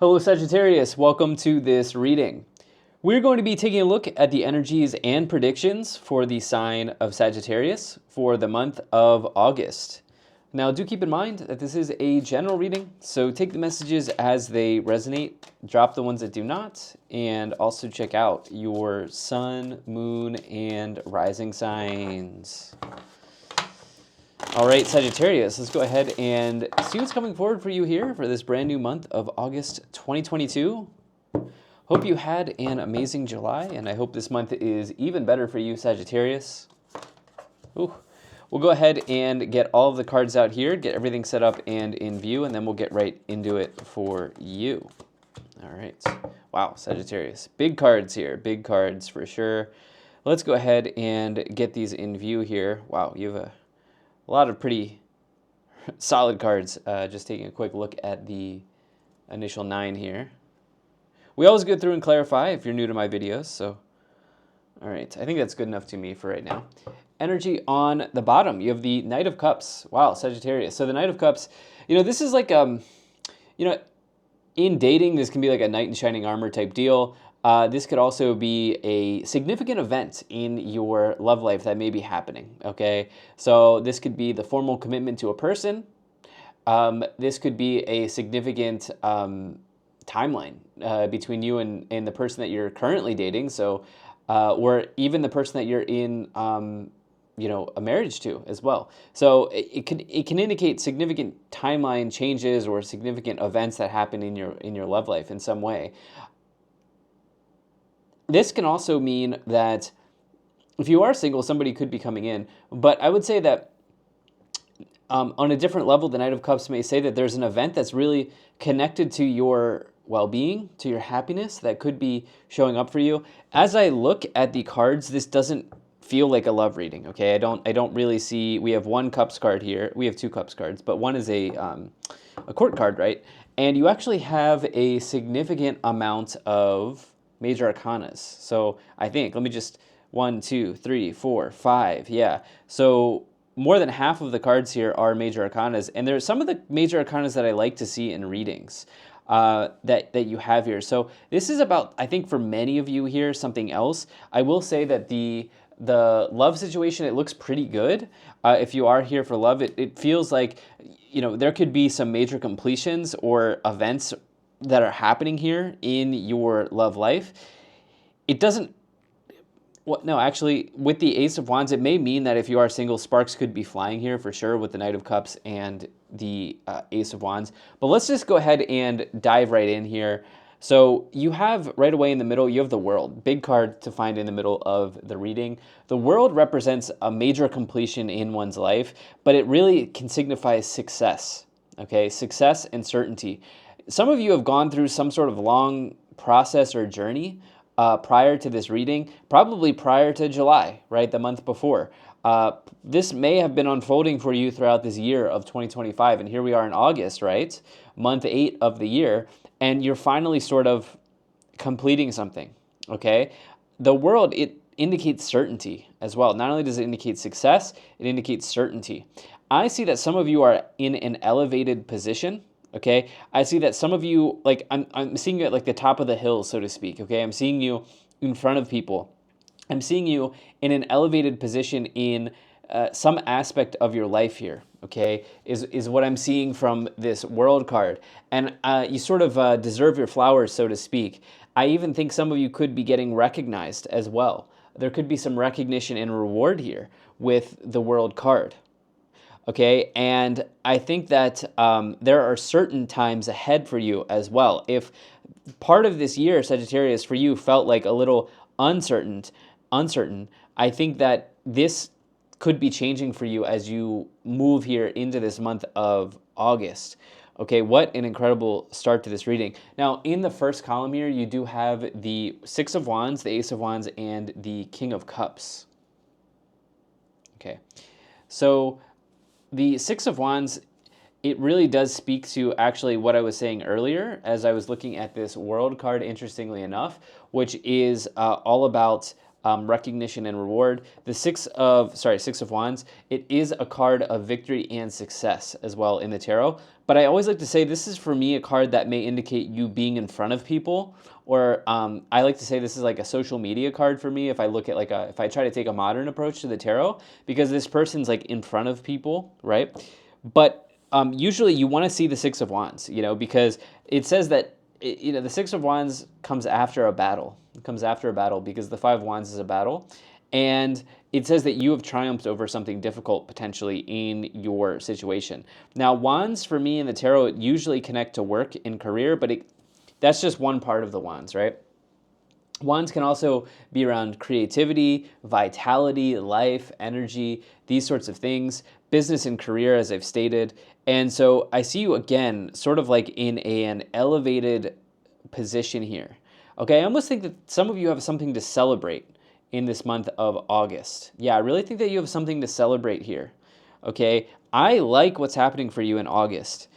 Hello Sagittarius, welcome to this reading. We're going to be taking a look at the energies and predictions for the sign of Sagittarius for the month of August. Now do keep in mind that this is a general reading, so take the messages as they resonate, drop the ones that do not, and also check out your sun, moon, and rising signs. All right, Sagittarius, let's go ahead and see what's coming forward for you here for this brand new month of August 2022. Hope you had an amazing July, and I hope this month is even better for you, Sagittarius. Ooh. We'll go ahead and get all of the cards out here, get everything set up and in view, and then we'll get right into it for you. All right. Wow, Sagittarius. Big cards here, big cards for sure. Let's go ahead and get these in view here. Wow, you have a lot of pretty solid cards. Just taking a quick look at the initial 9 here. We always go through and clarify if you're new to my videos. So, all right, I think that's good enough to me for right now. Energy on the bottom, you have the Knight of Cups. Wow, Sagittarius. So the Knight of Cups, this is like, in dating, this can be like a knight in shining armor type deal. This could also be a significant event in your love life that may be happening, okay? So this could be the formal commitment to a person. This could be a significant timeline between you and the person that you're currently dating. So, or even the person that you're in, a marriage to as well. So it can indicate significant timeline changes or significant events that happen in your love life in some way. This can also mean that if you are single, somebody could be coming in. But I would say that on a different level, the Knight of Cups may say that there's an event that's really connected to your well-being, to your happiness, that could be showing up for you. As I look at the cards, this doesn't feel like a love reading, okay? I don't really see, we have one Cups card here. We have two Cups cards, but one is a Court card, right? And you actually have a significant amount of major arcanas. So I think, let me just, 1, 2, 3, 4, 5, yeah. So more than half of the cards here are major arcanas, and there's some of the major arcanas that I like to see in readings that you have here. So this is about, I think for many of you here, something else. I will say that the love situation, it looks pretty good. If you are here for love, it feels like, there could be some major completions or events that are happening here in your love life. It doesn't, well, no, actually, with the Ace of Wands, it may mean that if you are single, sparks could be flying here for sure with the Knight of Cups and the Ace of Wands. But let's just go ahead and dive right in here. So you have right away in the middle, you have the World, big card to find in the middle of the reading. The World represents a major completion in one's life, but it really can signify success, okay? Success and certainty. Some of you have gone through some sort of long process or journey prior to this reading, probably prior to July, right, the month before. This may have been unfolding for you throughout this year of 2025, and here we are in August, right, month 8 of the year, and you're finally sort of completing something, okay? The World, it indicates certainty as well. Not only does it indicate success, it indicates certainty. I see that some of you are in an elevated position. Okay, I see that some of you, like, I'm seeing you at like the top of the hill, so to speak. Okay, I'm seeing you in front of people. I'm seeing you in an elevated position in some aspect of your life here. Okay, is what I'm seeing from this World card, and you sort of deserve your flowers, so to speak. I even think some of you could be getting recognized as well. There could be some recognition and reward here with the World card. Okay, and I think that there are certain times ahead for you as well. If part of this year, Sagittarius, for you felt like a little uncertain, I think that this could be changing for you as you move here into this month of August. Okay, what an incredible start to this reading. Now, in the first column here, you do have the Six of Wands, the Ace of Wands, and the King of Cups. Okay, so the Six of Wands, it really does speak to actually what I was saying earlier as I was looking at this World card, interestingly enough, which is all about recognition and reward. The Six of Wands, it is a card of victory and success as well in the tarot, But I always like to say this is for me a card that may indicate you being in front of people, or I like to say this is like a social media card for me if I look at if I try to take a modern approach to the tarot, because this person's like in front of people, right? But usually you want to see the Six of Wands, because it says that the Six of Wands comes after a battle. It comes after a battle because the Five of Wands is a battle. And it says that you have triumphed over something difficult potentially in your situation. Now, wands for me in the tarot usually connect to work and career, but that's just one part of the wands, right? Wands can also be around creativity, vitality, life, energy, these sorts of things, business and career, as I've stated. And so I see you again, sort of like in an elevated position here. Okay, I almost think that some of you have something to celebrate in this month of August. Yeah, I really think that you have something to celebrate here. Okay, I like what's happening for you in August.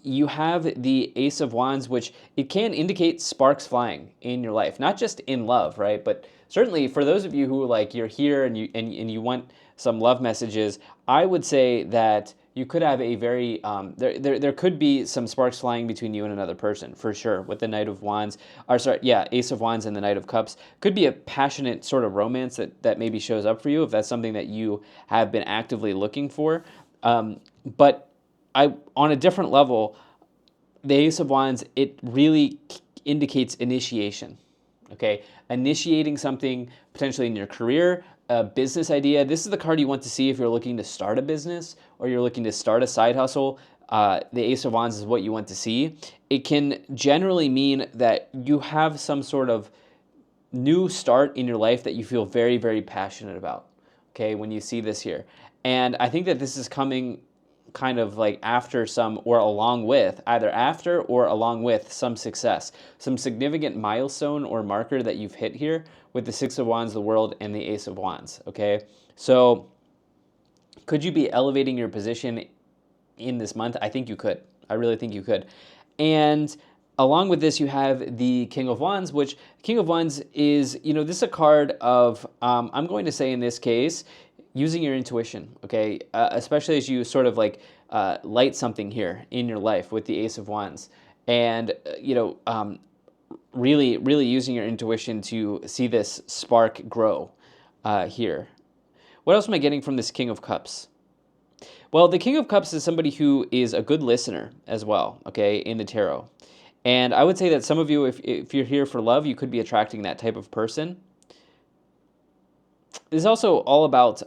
You have the Ace of Wands, which it can indicate sparks flying in your life, not just in love, right? But certainly for those of you who you're here and you want some love messages, I would say that you could have a very there could be some sparks flying between you and another person for sure with the Knight of Wands, or sorry, yeah, Ace of Wands and the Knight of Cups. Could be a passionate sort of romance that maybe shows up for you if that's something that you have been actively looking for. But on a different level, the Ace of Wands, it really indicates initiation. Okay, initiating something potentially in your career, a business idea. This is the card you want to see if you're looking to start a business or you're looking to start a side hustle. The Ace of Wands is what you want to see. It can generally mean that you have some sort of new start in your life that you feel very, very passionate about. Okay, when you see this here. And I think that this is coming kind of like after some, or along with, either after or along with some success, some significant milestone or marker that you've hit here with the Six of Wands, the World, and the Ace of Wands, okay? So could you be elevating your position in this month? I think you could. I really think you could. And along with this, you have the King of Wands, which King of Wands is, this is a card of, I'm going to say in this case, using your intuition, okay? Especially as you sort of light something here in your life with the Ace of Wands. And, really, really using your intuition to see this spark grow here. What else am I getting from this King of Cups? Well, the King of Cups is somebody who is a good listener as well, okay, in the tarot. And I would say that some of you, if you're here for love, you could be attracting that type of person. This is also all about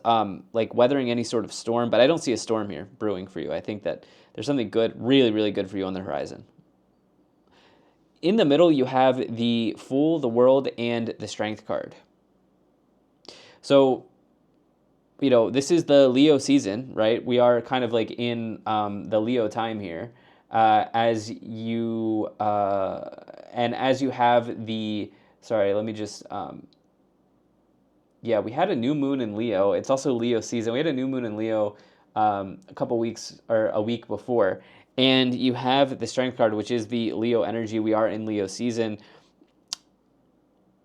weathering any sort of storm, but I don't see a storm here brewing for you. I think that there's something good, really, really good for you on the horizon. In the middle, you have the Fool, the World, and the Strength card. So, this is the Leo season, right? We are kind of in the Leo time here. As you have the, sorry, let me just, we had a new moon in Leo. It's also Leo season. We had a new moon in Leo a couple weeks or a week before. And you have the Strength card, which is the Leo energy. We are in Leo season.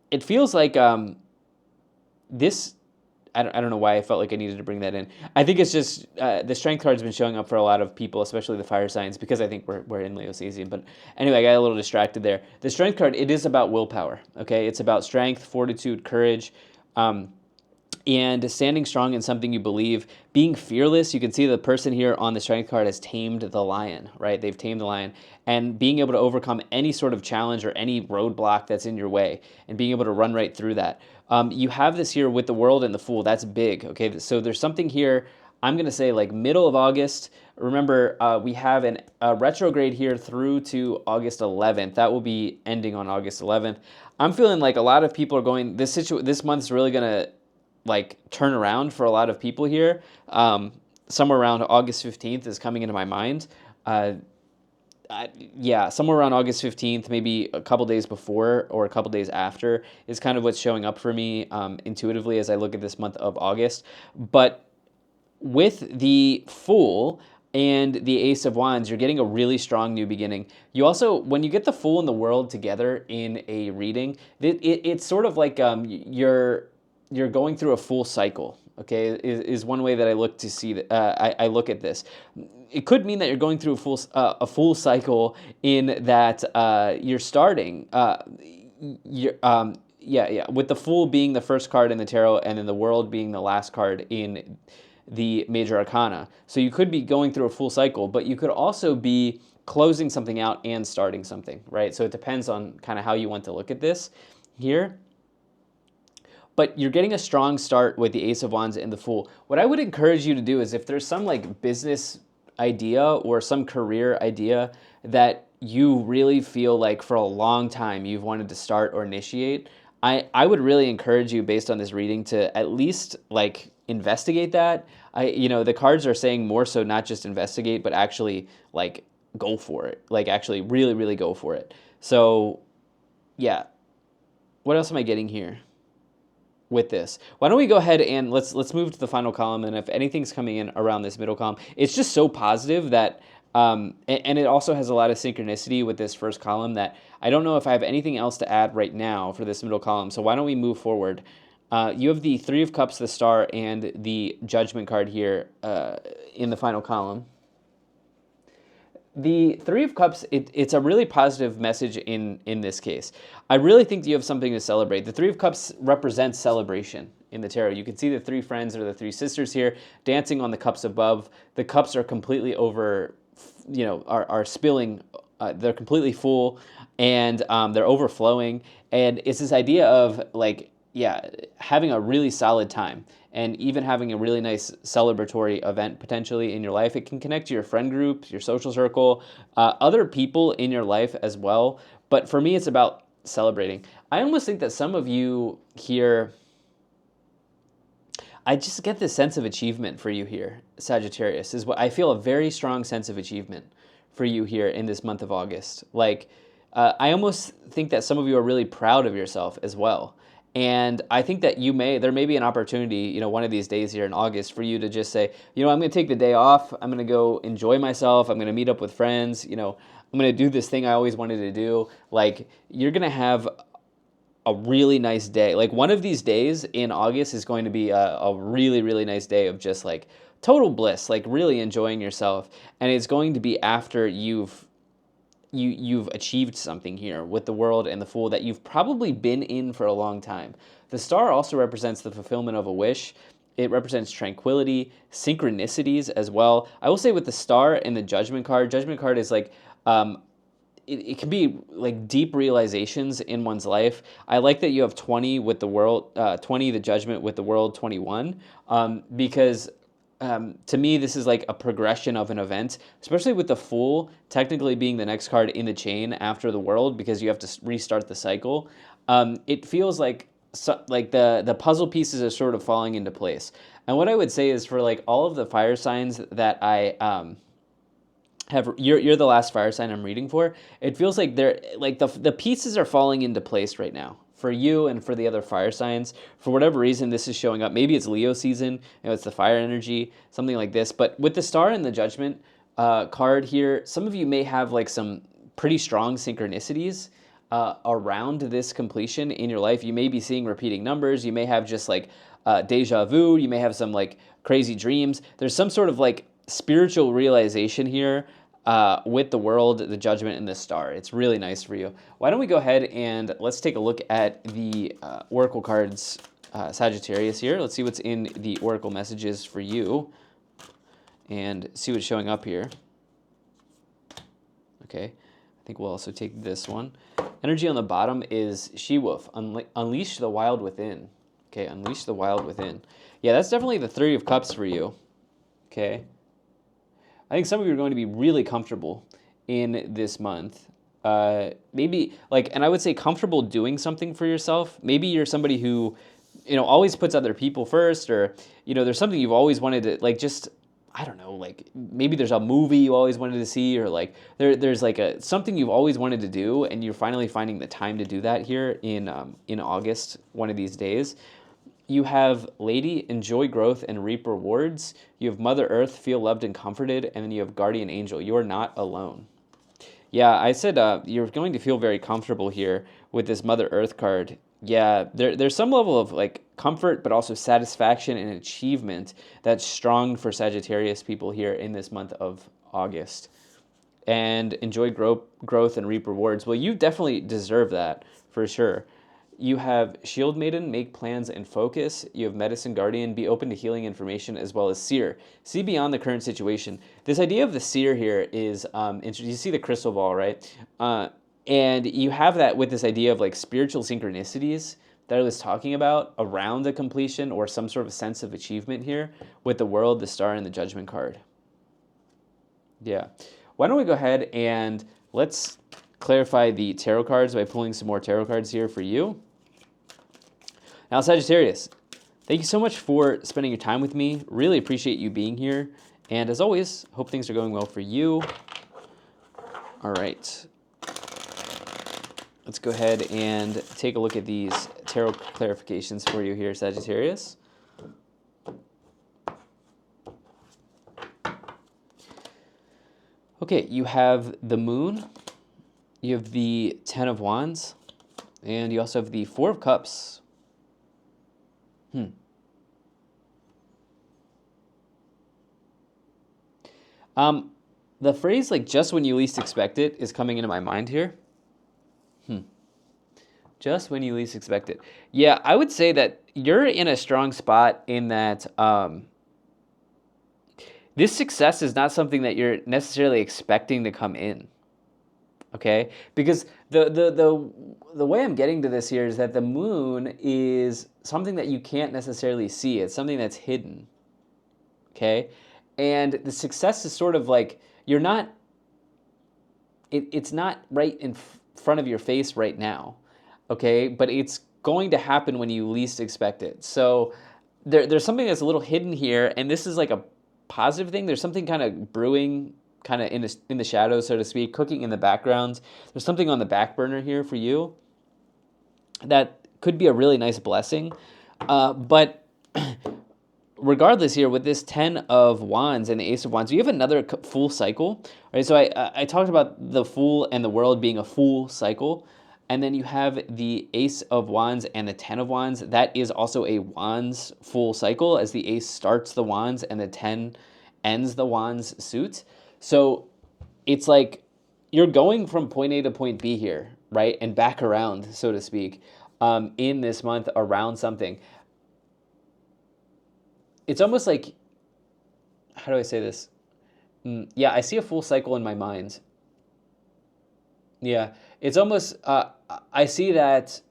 It feels like this, I don't know why I felt like I needed to bring that in. I think it's just the Strength card's been showing up for a lot of people, especially the fire signs, because I think we're in Leo season. But anyway, I got a little distracted there. The Strength card, it is about willpower, okay? It's about strength, fortitude, courage, and standing strong in something you believe, being fearless. You can see the person here on the Strength card has tamed the lion, right? They've tamed the lion, and being able to overcome any sort of challenge or any roadblock that's in your way and being able to run right through that. You have this here with the World and the Fool. That's big, okay? So there's something here, I'm going to say middle of August. Remember, we have a retrograde here through to August 11th. That will be ending on August 11th. I'm feeling like a lot of people are going, this month's really going to turn around for a lot of people here. Somewhere around August 15th is coming into my mind. Somewhere around August 15th, maybe a couple days before or a couple days after is kind of what's showing up for me intuitively as I look at this month of August. But with the Fool and the Ace of Wands, you're getting a really strong new beginning. You also, when you get the Fool and the World together in a reading, it's sort of like you're going through a full cycle, Okay, is one way that I look to see that I look at this. It could mean that you're going through a full cycle in that you're starting. You're, yeah, with the Fool being the first card in the tarot, and then the World being the last card in the Major Arcana. So you could be going through a full cycle, but you could also be closing something out and starting something, right? So it depends on kind of how you want to look at this here. But you're getting a strong start with the Ace of Wands and the Fool. What I would encourage you to do is if there's some like business idea or some career idea that you really feel like for a long time you've wanted to start or initiate, I would really encourage you based on this reading to at least like investigate that. The cards are saying more so not just investigate, but actually like go for it. Like actually really, really go for it. So yeah. What else am I getting here with this? Why don't we go ahead and let's move to the final column, and if anything's coming in around this middle column, it's just so positive that and it also has a lot of synchronicity with this first column that I don't know if I have anything else to add right now for this middle column. So why don't we move forward? You have the Three of Cups, the Star, and the Judgment card here in the final column. The Three of Cups, it's a really positive message in this case. I really think you have something to celebrate. The Three of Cups represents celebration in the tarot. You can see the three friends or the three sisters here dancing on the cups above. The cups are completely over, are spilling. They're completely full, and they're overflowing. And it's this idea of like, having a really solid time, and even having a really nice celebratory event potentially in your life. It can connect to your friend group, your social circle, other people in your life as well. But for me, it's about celebrating. I almost think that some of you here, I just get this sense of achievement for you here, Sagittarius, is what I feel, a very strong sense of achievement for you here in this month of August. Like, I almost think that some of you are really proud of yourself as well. And I think that there may be an opportunity, one of these days here in August for you to just say, I'm going to take the day off. I'm going to go enjoy myself. I'm going to meet up with friends. I'm going to do this thing I always wanted to do. Like, you're going to have a really nice day. Like, one of these days in August is going to be a really, really nice day of just like total bliss, like really enjoying yourself. And it's going to be after you've achieved something here with the World and the Fool that you've probably been in for a long time. The Star also represents the fulfillment of a wish. It represents tranquility, synchronicities as well. I will say with the Star and the Judgment card is like, it can be like deep realizations in one's life. I like that you have 20 with the World, 20, the Judgment with the World, 21, because to me, this is like a progression of an event, especially with the Fool technically being the next card in the chain after the World, because you have to restart the cycle. It feels like the puzzle pieces are sort of falling into place. And what I would say is for like all of the fire signs that I you're the last fire sign I'm reading for. It feels like they're like the pieces are falling into place right now for you and for the other fire signs. For whatever reason, this is showing up. Maybe it's Leo season, it's the fire energy, something like this. But with the Star and the Judgment card here, some of you may have like some pretty strong synchronicities around this completion in your life. You may be seeing repeating numbers. You may have just like deja vu. You may have some like crazy dreams. There's some sort of like spiritual realization here with the World, the Judgment, and the Star. It's really nice for you. Why don't we go ahead and let's take a look at the Oracle cards, Sagittarius here. Let's see what's in the Oracle messages for you and see what's showing up here. Okay, I think we'll also take this one. Energy on the bottom is She-Wolf, unleash the wild within. Okay, unleash the wild within. Yeah, that's definitely the Three of Cups for you. Okay. I think some of you are going to be really comfortable in this month. Maybe like, and I would say comfortable doing something for yourself. Maybe you're somebody who, always puts other people first, or, there's something you've always wanted to, like, just, I don't know, like maybe there's a movie you always wanted to see, or like there's like something you've always wanted to do, and you're finally finding the time to do that here in August, one of these days. You have Lady, enjoy growth and reap rewards. You have Mother Earth, feel loved and comforted. And then you have Guardian Angel, you are not alone. Yeah, I said you're going to feel very comfortable here with this Mother Earth card. Yeah, there's some level of like comfort, but also satisfaction and achievement that's strong for Sagittarius people here in this month of August. And enjoy growth and reap rewards. Well, you definitely deserve that for sure. You have Shield Maiden, make plans and focus. You have Medicine Guardian, be open to healing information, as well as Seer, see beyond the current situation. This idea of the Seer here is, you see the crystal ball, right? And you have that with this idea of like spiritual synchronicities that I was talking about around a completion or some sort of sense of achievement here with the World, the Star, and the Judgment card. Yeah. Why don't we go ahead and let's clarify the tarot cards by pulling some more tarot cards here for you. Now, Sagittarius, thank you so much for spending your time with me. Really appreciate you being here. And as always, hope things are going well for you. All right. Let's go ahead and take a look at these tarot clarifications for you here, Sagittarius. Okay, you have the Moon, you have the Ten of Wands, and you also have the Four of Cups. The phrase, like, just when you least expect it is coming into my mind here. Just when you least expect it. Yeah, I would say that you're in a strong spot in that this success is not something that you're necessarily expecting to come in. Okay? Because the way I'm getting to this here is that the Moon is something that you can't necessarily see. It's something that's hidden. Okay? And the success is sort of like, you're not, it's not right in front of your face right now. Okay? But it's going to happen when you least expect it. So there's something that's a little hidden here, and this is like a positive thing. There's something kind of brewing, kind of in the shadows, so to speak, cooking in the background. There's something on the back burner here for you that could be a really nice blessing. But regardless here, with this Ten of Wands and the Ace of Wands, you have another full cycle, right? So I talked about the Fool and the World being a full cycle. And then you have the Ace of Wands and the Ten of Wands. That is also a Wands full cycle, as the Ace starts the Wands and the Ten ends the Wands suit. So it's like you're going from point A to point B here, right? And back around, so to speak, in this month around something. It's almost like, how do I say this? Yeah, I see a full cycle in my mind. Yeah, it's almost, I see that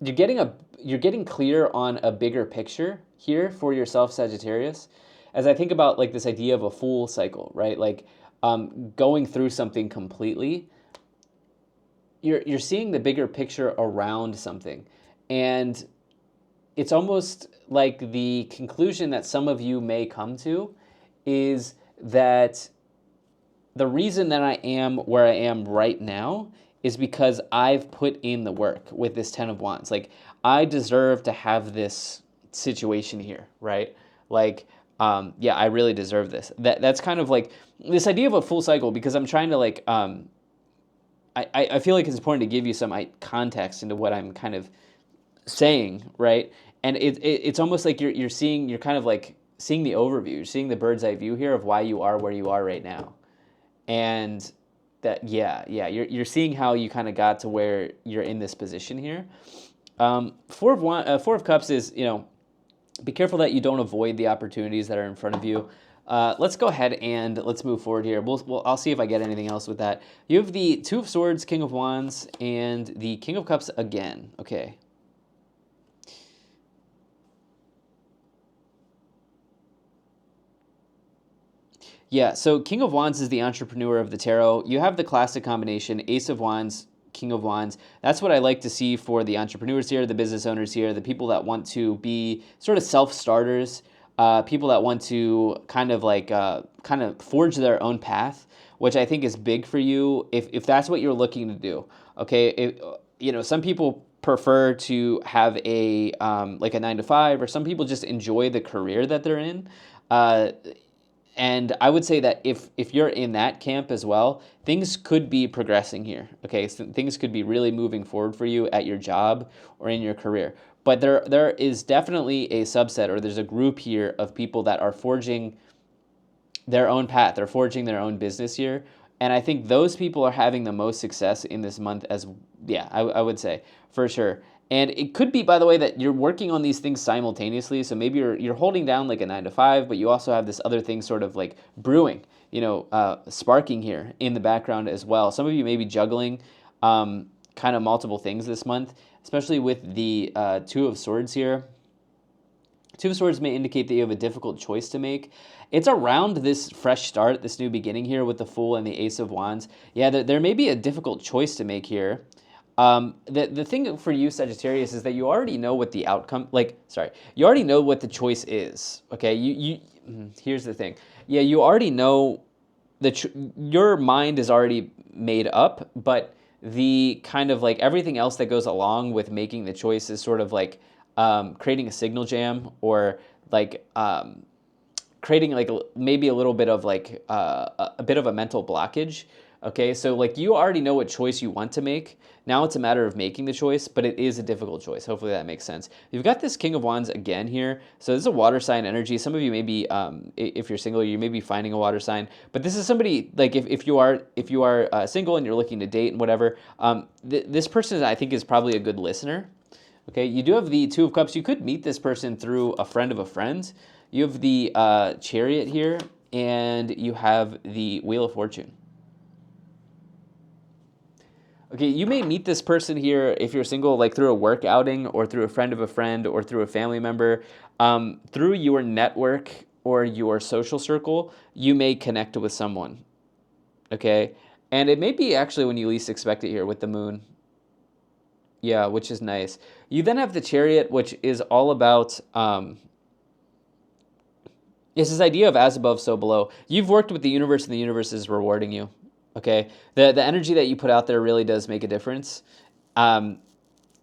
you're getting clear on a bigger picture here for yourself, Sagittarius. As I think about like this idea of a full cycle, right? Like going through something completely, you're seeing the bigger picture around something. And it's almost like the conclusion that some of you may come to is that the reason that I am where I am right now is because I've put in the work with this Ten of Wands. Like, I deserve to have this situation here, right? Like, yeah, I really deserve this. That's kind of like this idea of a full cycle, because I'm trying to like, I feel like it's important to give you some context into what I'm kind of saying, right? And it's almost like you're kind of like seeing the overview. You're seeing the bird's eye view here of why you are where you are right now. And that, you're seeing how you kind of got to where you're in this position here. Four of Cups is, be careful that you don't avoid the opportunities that are in front of you. Let's go ahead and let's move forward here. I'll see if I get anything else with that. You have the Two of Swords, King of Wands, and the King of Cups again. Okay. Yeah, so King of Wands is the entrepreneur of the tarot. You have the classic combination, Ace of Wands, King of Wands. That's what I like to see for the entrepreneurs here, the business owners here, the people that want to be sort of self-starters, people that want to kind of forge their own path, which I think is big for you if that's what you're looking to do. Okay, some people prefer to have like a 9 to 5, or some people just enjoy the career that they're in. And I would say that if you're in that camp as well, things could be progressing here. Okay, so things could be really moving forward for you at your job or in your career. But there is definitely a subset, or there's a group here of people that are forging their own path. They're forging their own business here. And I think those people are having the most success in this month as, yeah, I would say for sure. And it could be, by the way, that you're working on these things simultaneously. So maybe you're holding down like a 9 to 5, but you also have this other thing sort of like brewing, sparking here in the background as well. Some of you may be juggling kind of multiple things this month, especially with the Two of Swords here. Two of Swords may indicate that you have a difficult choice to make. It's around this fresh start, this new beginning here with the Fool and the Ace of Wands. Yeah, there may be a difficult choice to make here. The thing for you, Sagittarius, is that you already know what the outcome, you already know what the choice is, okay? Here's the thing. Yeah, you already know, your mind is already made up, but the kind of like everything else that goes along with making the choice is sort of like creating a signal jam, or like creating like maybe a little bit of like a bit of a mental blockage. Okay, so like you already know what choice you want to make. Now it's a matter of making the choice, but it is a difficult choice. Hopefully that makes sense. You've got this King of Wands again here. So this is a water sign energy. Some of you may be, if you're single, you may be finding a water sign. But this is somebody, like if you are single and you're looking to date and whatever, this person I think is probably a good listener. Okay, you do have the Two of Cups. You could meet this person through a friend of a friend. You have the Chariot here, and you have the Wheel of Fortune. Okay, you may meet this person here if you're single, like through a work outing or through a friend of a friend or through a family member. Through your network or your social circle, you may connect with someone. Okay, and it may be actually when you least expect it here with the Moon. Yeah, which is nice. You then have the Chariot, which is all about it's this idea of as above, so below. You've worked with the universe, and the universe is rewarding you. Okay, the energy that you put out there really does make a difference, and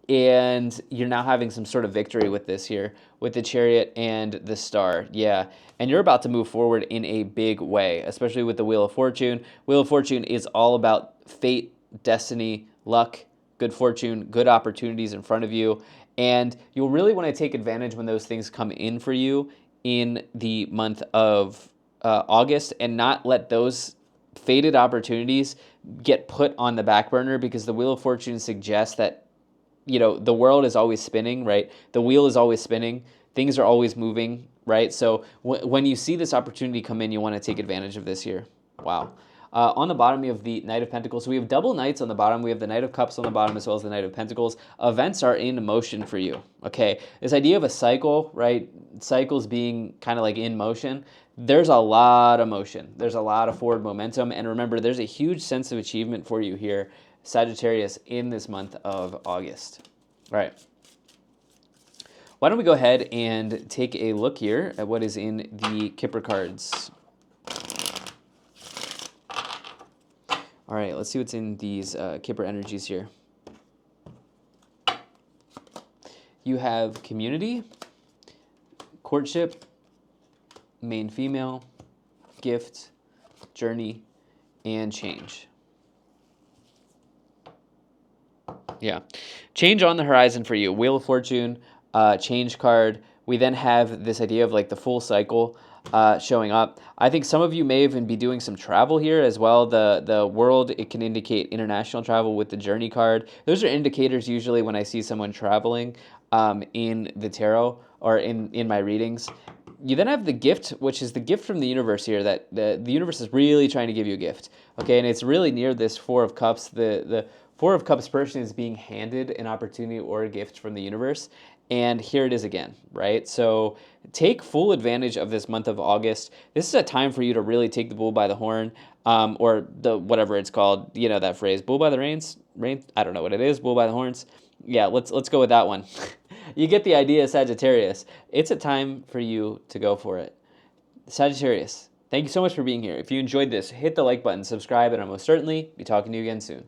you're now having some sort of victory with this here, with the Chariot and the Star. Yeah, and you're about to move forward in a big way, especially with the Wheel of Fortune. Wheel of Fortune is all about fate, destiny, luck, good fortune, good opportunities in front of you, and you'll really want to take advantage when those things come in for you in the month of August, and not let those fated opportunities get put on the back burner, because the Wheel of Fortune suggests that the world is always spinning, right? The wheel is always spinning. Things are always moving, right? So when you see this opportunity come in, you want to take advantage of this here. Wow. On the bottom, you have the Knight of Pentacles. So we have double Knights on the bottom. We have the Knight of Cups on the bottom, as well as the Knight of Pentacles. Events are in motion for you, okay? This idea of a cycle, right? Cycles being kind of like in motion. There's a lot of motion. There's a lot of forward momentum. And remember, there's a huge sense of achievement for you here, Sagittarius, in this month of August. All right. Why don't we go ahead and take a look here at what is in the Kipper cards. All right, let's see what's in these Kipper energies here. You have community, courtship, main female, gift, journey, and change. Yeah. Change on the horizon for you. Wheel of Fortune, change card. We then have this idea of like the full cycle showing up. I think some of you may even be doing some travel here as well. The world, it can indicate international travel with the journey card. Those are indicators usually when I see someone traveling in the tarot or in my readings. You then have the gift, which is the gift from the universe here, that the universe is really trying to give you a gift. Okay, and it's really near this Four of Cups. The Four of Cups person is being handed an opportunity or a gift from the universe, and here it is again, right? So take full advantage of this month of August. This is a time for you to really take the bull by the horn, or the whatever it's called, that phrase, bull by the reins, I don't know what it is, bull by the horns. Yeah, let's go with that one. You get the idea, Sagittarius. It's a time for you to go for it. Sagittarius, thank you so much for being here. If you enjoyed this, hit the like button, subscribe, and I'll most certainly be talking to you again soon.